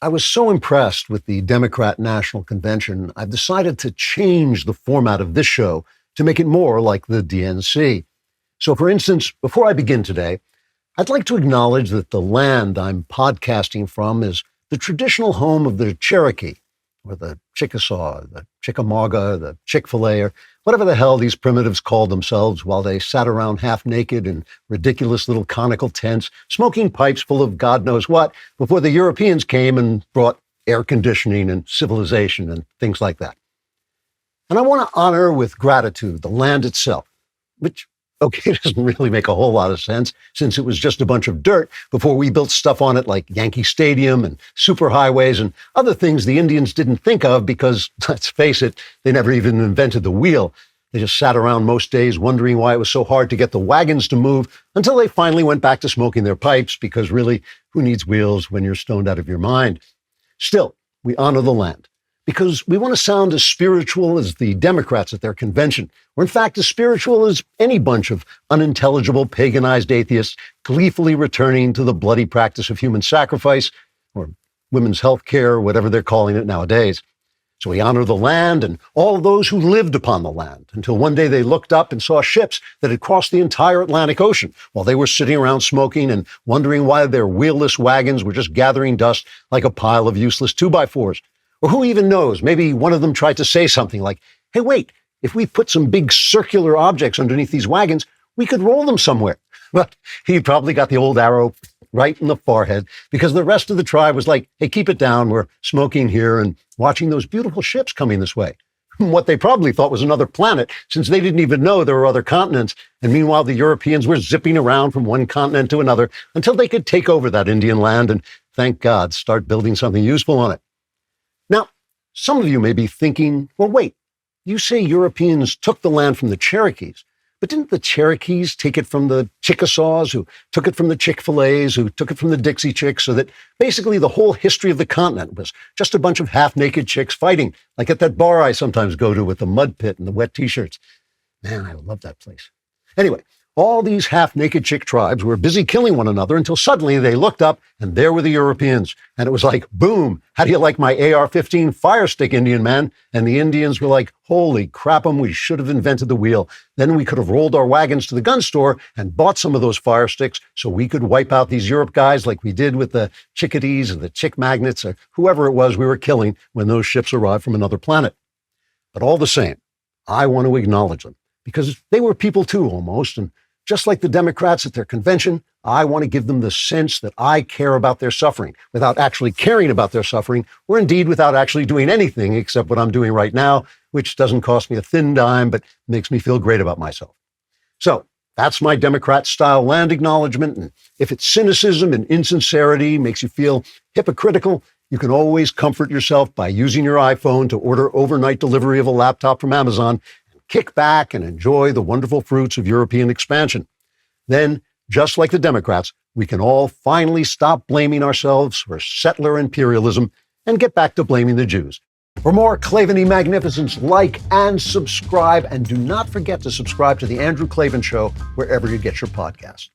I was so impressed with the Democrat National Convention, I've decided to change the format of this show to make it more like the DNC. So, for instance, before I begin today, I'd like to acknowledge that the land I'm podcasting from is the traditional home of the Cherokee, or the Chickasaw, the Chickamauga, the Chick-fil-A, or whatever the hell these primitives called themselves while they sat around half naked in ridiculous little conical tents, smoking pipes full of God knows what, before the Europeans came and brought air conditioning and civilization and things like that. And I want to honor with gratitude the land itself, which, okay, doesn't really make a whole lot of sense since it was just a bunch of dirt before we built stuff on it like Yankee Stadium and superhighways and other things the Indians didn't think of because, let's face it, they never even invented the wheel. They just sat around most days wondering why it was so hard to get the wagons to move until they finally went back to smoking their pipes because really, who needs wheels when you're stoned out of your mind? Still, we honor the land, because we want to sound as spiritual as the Democrats at their convention, or in fact, as spiritual as any bunch of unintelligible, paganized atheists gleefully returning to the bloody practice of human sacrifice, or women's health care, whatever they're calling it nowadays. So we honor the land and all those who lived upon the land until one day they looked up and saw ships that had crossed the entire Atlantic Ocean while they were sitting around smoking and wondering why their wheelless wagons were just gathering dust like a pile of useless 2x4s. Or who even knows, maybe one of them tried to say something like, hey, wait, if we put some big circular objects underneath these wagons, we could roll them somewhere. But he probably got the old arrow right in the forehead because the rest of the tribe was like, hey, keep it down. We're smoking here and watching those beautiful ships coming this way. What they probably thought was another planet, since they didn't even know there were other continents. And meanwhile, the Europeans were zipping around from one continent to another until they could take over that Indian land and, thank God, start building something useful on it. Now, some of you may be thinking, well, wait, you say Europeans took the land from the Cherokees, but didn't the Cherokees take it from the Chickasaws, who took it from the Chick-fil-A's, who took it from the Dixie Chicks, so that basically the whole history of the continent was just a bunch of half-naked chicks fighting, like at that bar I sometimes go to with the mud pit and the wet T-shirts. Man, I love that place. Anyway, all these half-naked chick tribes were busy killing one another until suddenly they looked up and there were the Europeans. And it was like, boom, how do you like my AR-15 fire stick, Indian man? And the Indians were like, holy crap'em, we should have invented the wheel. Then we could have rolled our wagons to the gun store and bought some of those fire sticks so we could wipe out these Europe guys like we did with the chickadees or the chick magnets or whoever it was we were killing when those ships arrived from another planet. But all the same, I want to acknowledge them because they were people too, almost. And just like the Democrats at their convention, I want to give them the sense that I care about their suffering without actually caring about their suffering, or indeed without actually doing anything except what I'm doing right now, which doesn't cost me a thin dime, but makes me feel great about myself. So that's my Democrat-style land acknowledgement. And if it's cynicism and insincerity makes you feel hypocritical, you can always comfort yourself by using your iPhone to order overnight delivery of a laptop from Amazon, kick back and enjoy the wonderful fruits of European expansion. Then, just like the Democrats, we can all finally stop blaming ourselves for settler imperialism and get back to blaming the Jews. For more Klavan-y magnificence, like and subscribe, and do not forget to subscribe to The Andrew Klavan Show wherever you get your podcasts.